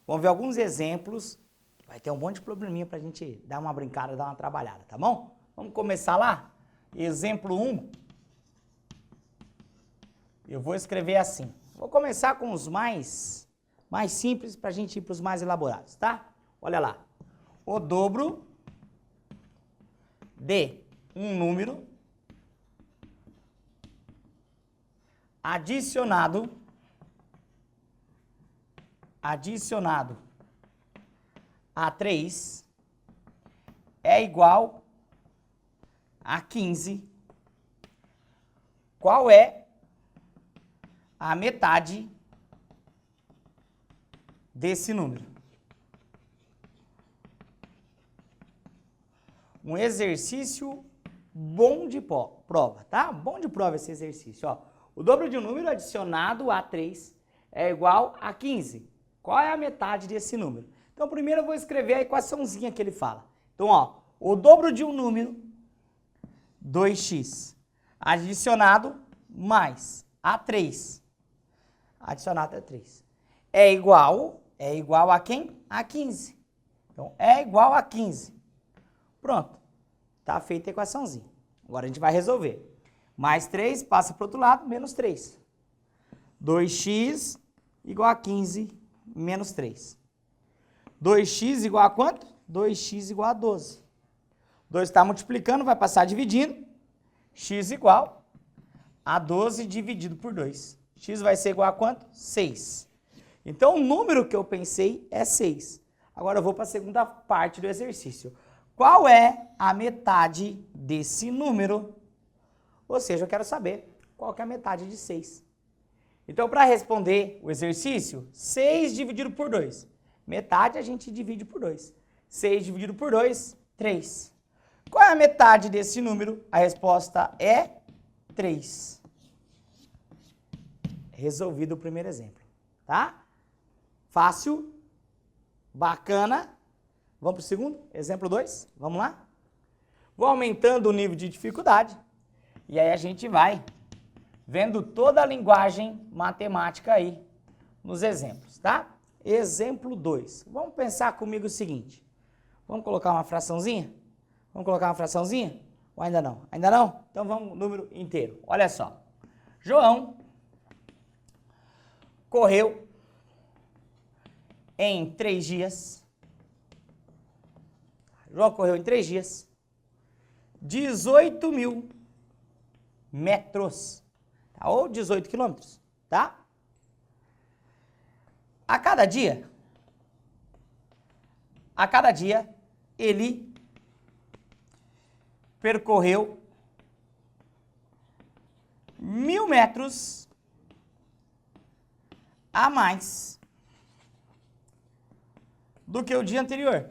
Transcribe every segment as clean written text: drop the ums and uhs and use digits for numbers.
Vamos ver alguns exemplos. Vai ter um monte de probleminha para a gente dar uma brincada, dar uma trabalhada, tá bom? Vamos começar lá? Exemplo 1. Eu vou escrever assim. Vou começar com os mais simples para a gente ir para os mais elaborados, tá? Olha lá. O dobro de um número adicionado a 3 é igual a 15. Qual é a metade desse número? Um exercício bom de prova, tá? Bom de prova esse exercício, ó. O dobro de um número adicionado a 3 é igual a 15. Qual é a metade desse número? Então, primeiro eu vou escrever a equaçãozinha que ele fala. Então, ó, o dobro de um número, 2x, adicionado mais a 3, adicionado a 3, é igual a quem? A 15. Então, é igual a 15. Pronto. Tá feita a equaçãozinha. Agora a gente vai resolver. Mais 3 passa para o outro lado, menos 3. 2x igual a 15 menos 3. 2x igual a quanto? 2x igual a 12. 2 está multiplicando, vai passar dividindo. X igual a 12 dividido por 2. X vai ser igual a quanto? 6. Então, o número que eu pensei é 6. Agora eu vou para a segunda parte do exercício. Qual é a metade desse número? Ou seja, eu quero saber qual que é a metade de 6. Então, para responder o exercício, 6 dividido por 2. Metade a gente divide por 2. 6 dividido por 2, 3. Qual é a metade desse número? A resposta é 3. Resolvido o primeiro exemplo, tá? Fácil, bacana. Vamos para o segundo? Exemplo 2, vamos lá? Vou aumentando o nível de dificuldade e aí a gente vai vendo toda a linguagem matemática aí nos exemplos, tá? Exemplo 2. Vamos pensar comigo o seguinte. Vamos colocar uma fraçãozinha? Vamos colocar uma fraçãozinha? Ou ainda não? Ainda não? Então vamos número inteiro. Olha só. João correu em 3 dias. João correu em 3 dias 18.000 metros. Tá? Ou 18 quilômetros, tá? A cada dia, ele percorreu 1.000 metros a mais do que o dia anterior.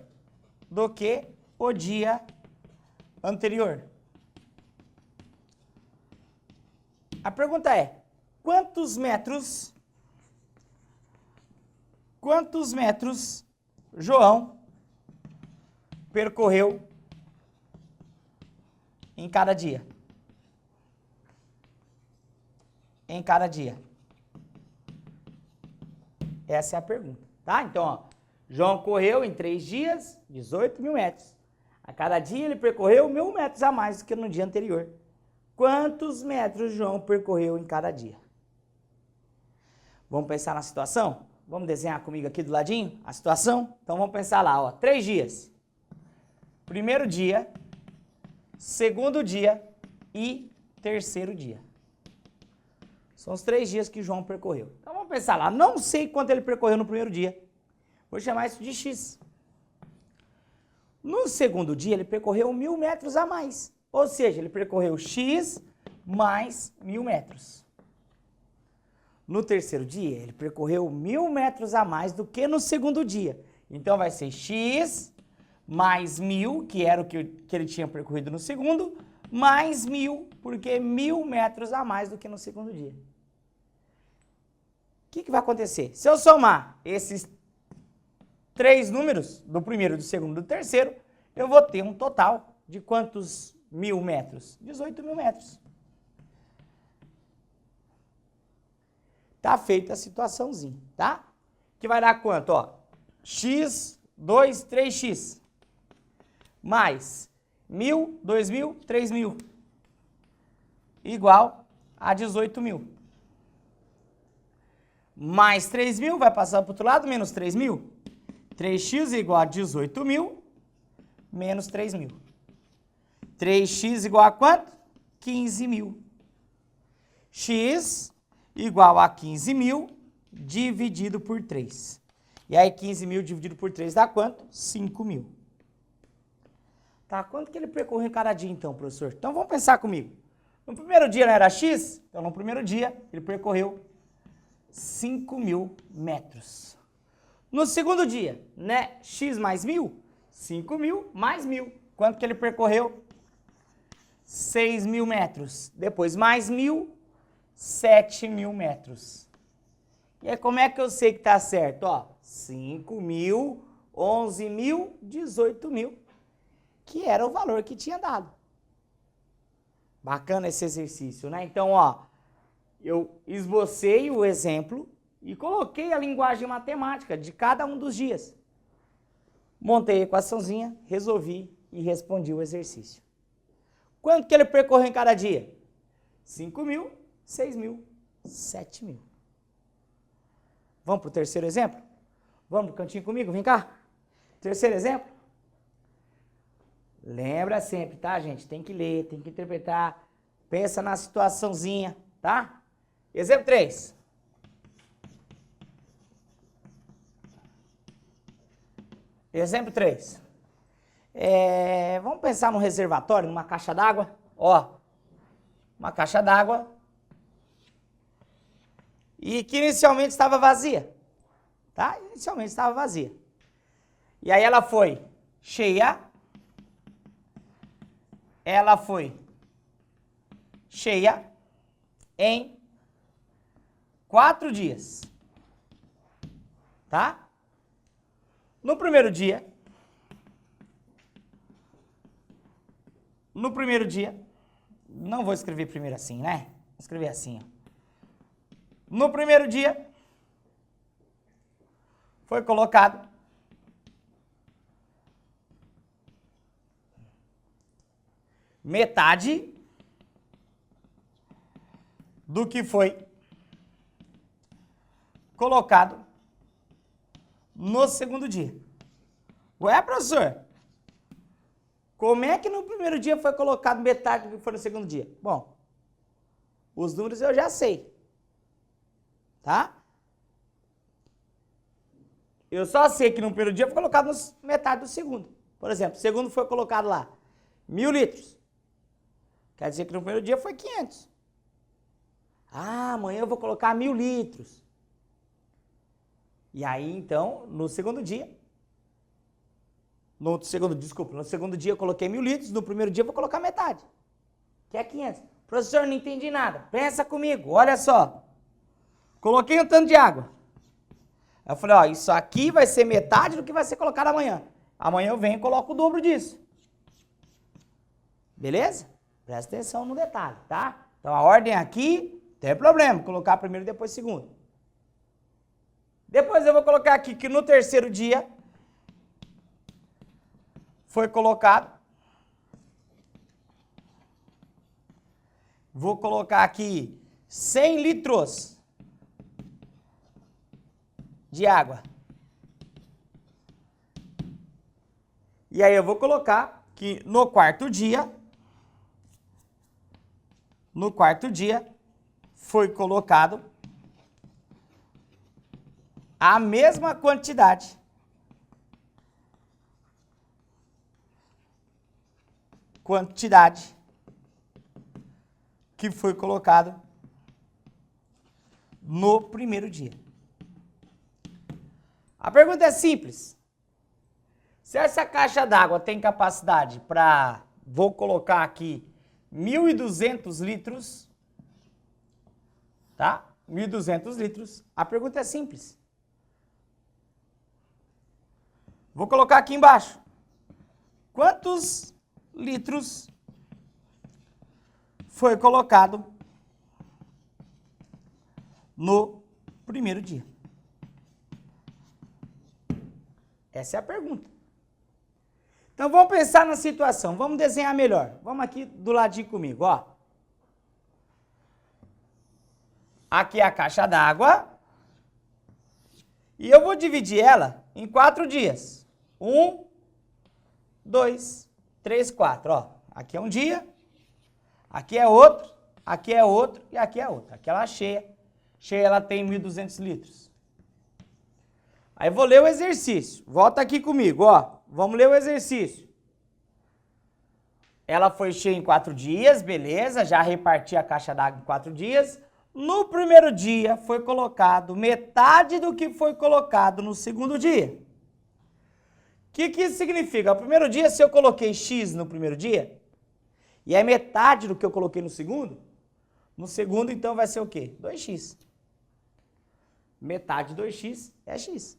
A pergunta é, quantos metros João percorreu em cada dia? Essa é a pergunta, tá? Então, ó, João correu em 3 dias 18.000 metros. A cada dia ele percorreu 1.000 metros a mais do que no dia anterior. Quantos metros João percorreu em cada dia? Vamos pensar na situação? Vamos desenhar comigo aqui do ladinho a situação? Então vamos pensar lá, ó, 3 dias. Primeiro dia, segundo dia e terceiro dia. São os 3 dias que João percorreu. Então vamos pensar lá, não sei quanto ele percorreu no primeiro dia. Vou chamar isso de X. No segundo dia, ele percorreu 1.000 metros a mais. Ou seja, ele percorreu X mais 1.000 metros. No terceiro dia, ele percorreu 1.000 metros a mais do que no segundo dia. Então, vai ser X mais 1.000, que era o que ele tinha percorrido no segundo, mais 1.000, porque 1.000 metros a mais do que no segundo dia. O que vai acontecer? Se eu somar esses 3 números, do primeiro, do segundo e do terceiro, eu vou ter um total de quantos 1.000 metros? 18.000 metros. Tá feita a situaçãozinha, tá? Que vai dar quanto, ó? X, 2, 3x. Mais 1.000, 2.000, 3.000. Igual a 18.000. Mais 3.000, vai passar para o outro lado, menos 3.000. 3x igual a 18.000, menos 3.000. 3x igual a quanto? 15.000. X igual a 15.000 dividido por 3. E aí 15.000 dividido por 3 dá quanto? 5.000. Tá, quanto que ele percorreu em cada dia então, professor? Então vamos pensar comigo. No primeiro dia não era X? Então no primeiro dia ele percorreu 5.000 metros. No segundo dia, né? X mais 1.000? 5.000 mais 1.000. Quanto que ele percorreu? 6.000 metros. Depois mais 1.000, 7.000 metros. E aí como é que eu sei que tá certo? Ó, 5.000, 11.000, 18.000. Que era o valor que tinha dado. Bacana esse exercício, né? Então, ó, eu esbocei o exemplo e coloquei a linguagem matemática de cada um dos dias. Montei a equaçãozinha, resolvi e respondi o exercício. Quanto que ele percorreu em cada dia? 5.000, 6.000, 7.000. Vamos para o terceiro exemplo? Vamos pro cantinho comigo? Vem cá. Terceiro exemplo. Lembra sempre, tá, gente? Tem que ler, tem que interpretar. Pensa na situaçãozinha, tá? Exemplo 3. Exemplo 3. Vamos pensar num reservatório, numa caixa d'água. Ó, uma caixa d'água. E que inicialmente estava vazia. Tá? Inicialmente estava vazia. E aí ela foi cheia. Ela foi cheia em 4 dias. Tá? No primeiro dia, não vou escrever primeiro assim, né? Vou escrever assim, ó. No primeiro dia, foi colocado metade do que foi colocado no segundo dia. Ué, professor, como é que no primeiro dia foi colocado metade do que foi no segundo dia? Bom, os números eu já sei, tá? Eu só sei que no primeiro dia foi colocado metade do segundo. Por exemplo, o segundo foi colocado lá 1.000 litros. Quer dizer que no primeiro dia foi 500. Ah, amanhã eu vou colocar 1.000 litros. E aí, então, no segundo dia, no segundo dia eu coloquei 1.000 litros, no primeiro dia eu vou colocar metade, que é 500. Professor, não entendi nada. Pensa comigo, olha só. Coloquei um tanto de água. Aí eu falei, ó, isso aqui vai ser metade do que vai ser colocado amanhã. Amanhã eu venho e coloco o dobro disso. Beleza? Presta atenção no detalhe, tá? Então a ordem aqui, não tem problema, colocar primeiro e depois segundo. Depois eu vou colocar aqui que no terceiro dia foi colocado. Vou colocar aqui 100 litros de água. E aí eu vou colocar que no quarto dia foi colocado a mesma quantidade que foi colocado no primeiro dia. A pergunta é simples. Se essa caixa d'água tem capacidade para, vou colocar aqui, 1.200 litros, tá? 1.200 litros. A pergunta é simples. Vou colocar aqui embaixo. quantos litros foi colocado no primeiro dia? Essa é a pergunta. Então, vamos pensar na situação. Vamos desenhar melhor. Vamos aqui do ladinho comigo, ó. Aqui é a caixa d'água. E eu vou dividir ela em 4 dias. 1, 2, 3, 4. Ó, aqui é um dia. Aqui é outro. Aqui é outro. E aqui é outro. Aqui ela é cheia. Cheia, ela tem 1.200 litros. Aí eu vou ler o exercício. Volta aqui comigo, ó. Vamos ler o exercício. Ela foi cheia em 4 dias, beleza. Já reparti a caixa d'água em 4 dias. No primeiro dia foi colocado metade do que foi colocado no segundo dia. O que isso significa? No primeiro dia, se eu coloquei X no primeiro dia, e é metade do que eu coloquei no segundo então vai ser o quê? 2x. Metade de 2x é x.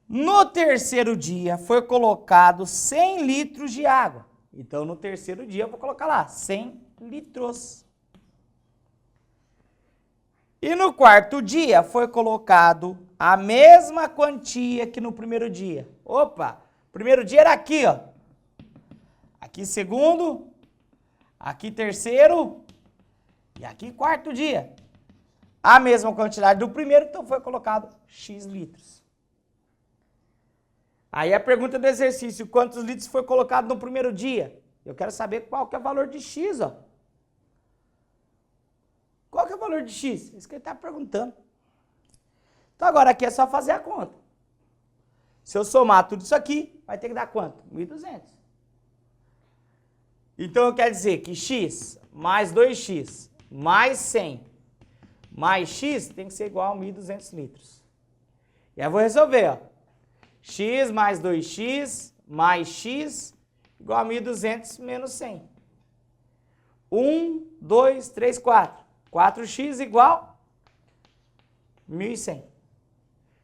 No terceiro dia foi colocado 100 litros de água. Então, no terceiro dia eu vou colocar lá 100 litros. E no quarto dia foi colocado a mesma quantia que no primeiro dia. Opa, primeiro dia era aqui, ó. Aqui segundo, aqui terceiro e aqui quarto dia. A mesma quantidade do primeiro, então foi colocado X litros. Aí a pergunta do exercício, quantos litros foi colocado no primeiro dia? Eu quero saber qual que é o valor de X, ó. Qual que é o valor de X? Isso que ele está perguntando. Então agora aqui é só fazer a conta. Se eu somar tudo isso aqui, vai ter que dar quanto? 1.200. Então eu quero dizer que X mais 2X mais 100 mais X tem que ser igual a 1.200 litros. E aí eu vou resolver, ó. X mais 2X mais X igual a 1.200 menos 100. 1, 2, 3, 4. 4x igual 1.100.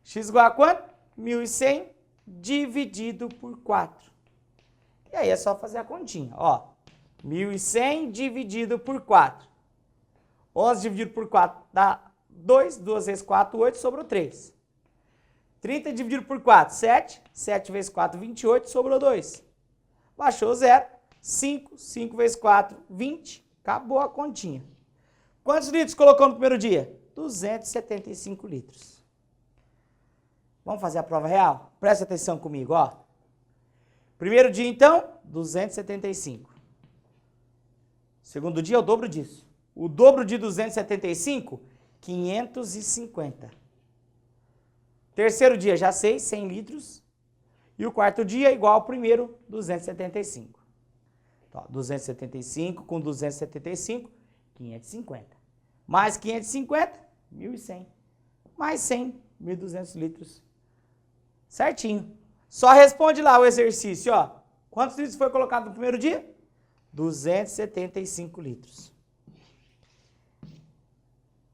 X igual a quanto? 1.100 dividido por 4. E aí é só fazer a continha. Ó, 1.100 dividido por 4. 11 dividido por 4 dá 2. 2 vezes 4, 8. Sobrou 3. 30 dividido por 4, 7. 7 vezes 4, 28. Sobrou 2. Baixou 0. 5. 5 vezes 4, 20. Acabou a continha. Quantos litros colocou no primeiro dia? 275 litros. Vamos fazer a prova real? Presta atenção comigo, ó. Primeiro dia, então, 275. Segundo dia, é o dobro disso. O dobro de 275, 550. Terceiro dia, já sei, 100 litros. E o quarto dia, igual ao primeiro, 275. Então, 275 com 275, 550. Mais 550, 1.100. Mais 100, 1.200 litros. Certinho. Só responde lá o exercício, ó. Quantos litros foi colocado no primeiro dia? 275 litros.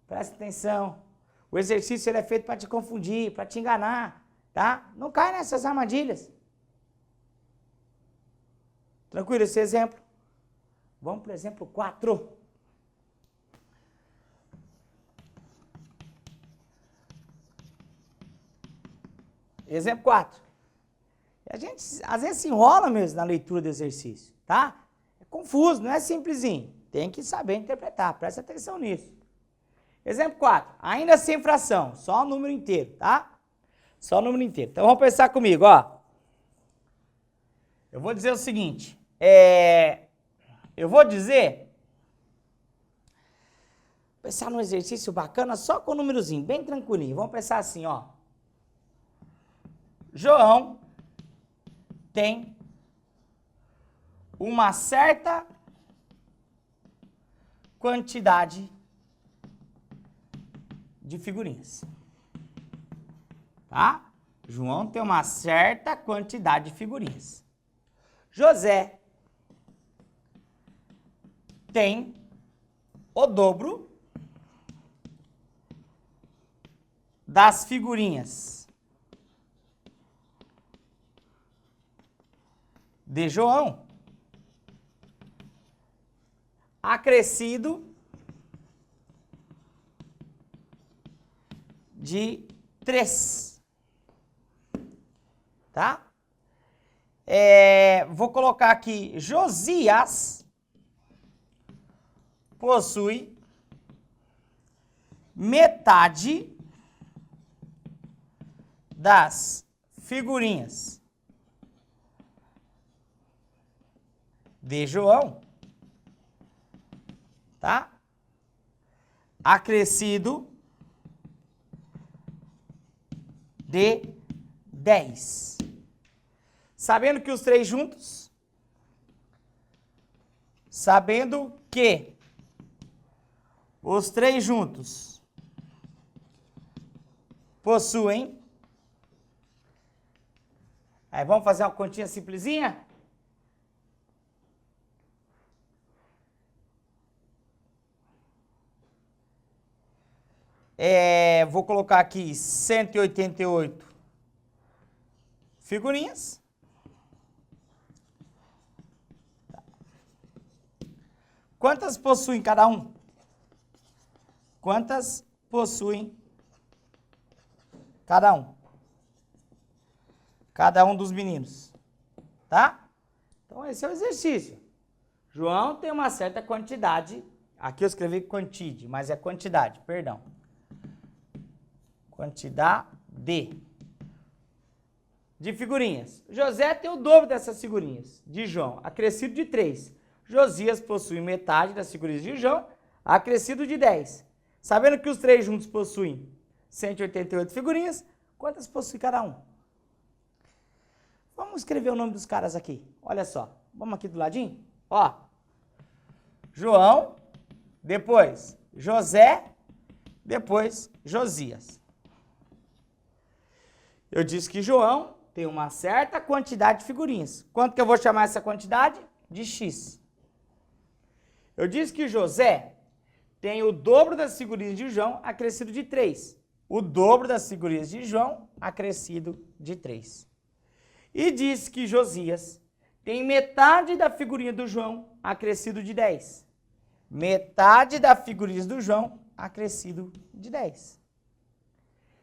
Presta atenção. O exercício ele é feito para te confundir, para te enganar, tá? Não cai nessas armadilhas. Tranquilo esse exemplo? Vamos para o exemplo 4. Exemplo 4. A gente às vezes se enrola mesmo na leitura do exercício, tá? É confuso, não é simplesinho. Tem que saber interpretar, presta atenção nisso. Exemplo 4. Ainda sem fração, só o número inteiro, tá? Só o número inteiro. Então vamos pensar comigo, ó. Eu vou dizer o seguinte, pensar num exercício bacana só com o númerozinho, bem tranquilinho. Vamos pensar assim, ó. João tem uma certa quantidade de figurinhas. Tá? João tem uma certa quantidade de figurinhas. José tem o dobro das figurinhas de João, acrescido de 3. Tá? Vou colocar aqui, Josias possui metade das figurinhas de João, tá? Acrescido de 10. Sabendo que os três juntos, sabendo que os três juntos possuem. Aí vamos fazer uma continha simplesinha? Vou colocar aqui 188 figurinhas. Quantas possuem cada um? Quantas possuem cada um? Cada um dos meninos. Tá? Então esse é o exercício. João tem uma certa quantidade. Aqui eu escrevi quantidade, mas é quantidade, perdão. Quantidade de figurinhas. José tem o dobro dessas figurinhas de João, acrescido de 3. Josias possui metade das figurinhas de João, acrescido de 10. Sabendo que os três juntos possuem 188 figurinhas, quantas possui cada um? Vamos escrever o nome dos caras aqui. Olha só. Vamos aqui do ladinho? Ó. João, depois José, depois Josias. Eu disse que João tem uma certa quantidade de figurinhas. Quanto que eu vou chamar essa quantidade? De X. Eu disse que José tem o dobro das figurinhas de João acrescido de 3. O dobro das figurinhas de João acrescido de 3. E disse que Josias tem metade da figurinha do João acrescido de 10. Metade da figurinha do João acrescido de 10.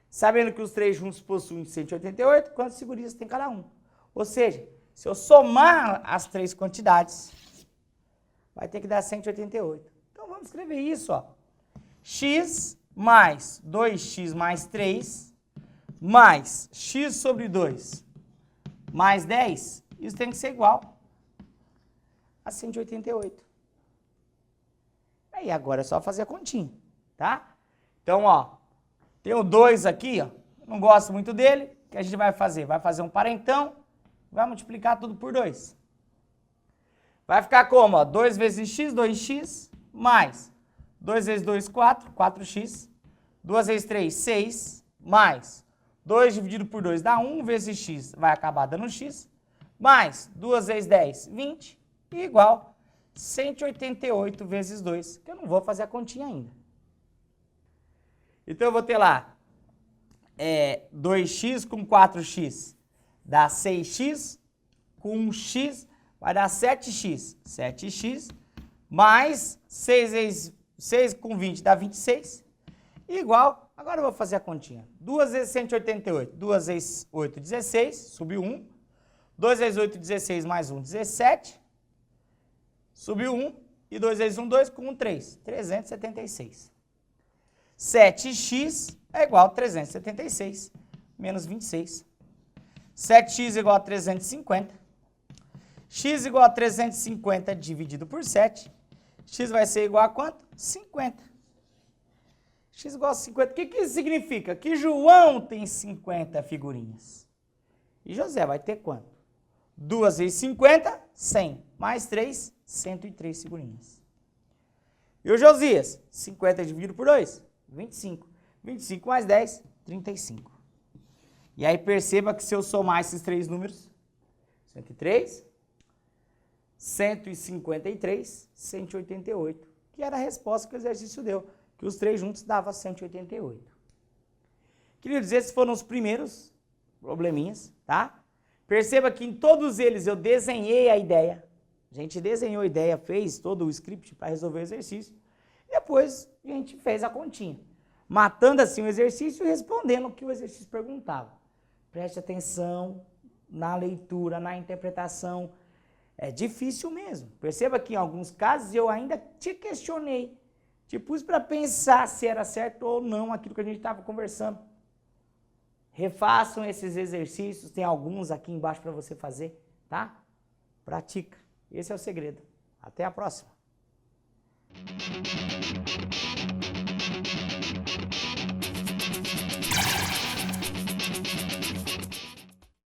Sabendo que os três juntos possuem 188, quantas figurinhas tem cada um? Ou seja, se eu somar as três quantidades, vai ter que dar 188. Então vamos escrever isso, ó. X mais 2x mais 3 mais x sobre 2 mais 10, isso tem que ser igual a 188. Aí agora é só fazer a continha, tá? Então, ó, tem o 2 aqui, ó, não gosto muito dele, o que a gente vai fazer? Vai fazer um parentão, vai multiplicar tudo por 2. Vai ficar como, ó, 2 vezes x, 2x, mais 2 vezes 2, 4, 4x, 2 vezes 3, 6, mais 2 dividido por 2 dá 1 vezes x, vai acabar dando x, mais 2 vezes 10, 20, e igual 188 vezes 2, que eu não vou fazer a continha ainda. Então eu vou ter lá 2x com 4x dá 6x, com 1x vai dar 7x. 7x mais 6 com 20 dá 26, igual, agora eu vou fazer a continha. 2 vezes 188, 2 vezes 8, 16, subiu 1. 2 vezes 8, 16, mais 1, 17. Subiu 1. E 2 vezes 1, 2, com 1, 3. 376. 7x é igual a 376 menos 26. 7x igual a 350. X igual a 350 dividido por 7. X vai ser igual a quanto? 50. X igual a 50. O que isso significa? Que João tem 50 figurinhas. E José vai ter quanto? 2 vezes 50, 100. Mais 3, 103 figurinhas. E o Josias? 50 dividido por 2? 25. 25 mais 10, 35. E aí perceba que se eu somar esses três números, 103, 153, 188, que era a resposta que o exercício deu, que os três juntos dava 188. Queria dizer, esses foram os primeiros probleminhas, tá? Perceba que em todos eles eu desenhei a ideia. A gente desenhou a ideia, fez todo o script para resolver o exercício. Depois a gente fez a continha, matando assim o exercício e respondendo o que o exercício perguntava. Preste atenção na leitura, na interpretação. É difícil mesmo. Perceba que em alguns casos eu ainda te questionei. Te pus para pensar se era certo ou não aquilo que a gente estava conversando. Refaçam esses exercícios, tem alguns aqui embaixo para você fazer, tá? Pratica. Esse é o segredo. Até a próxima.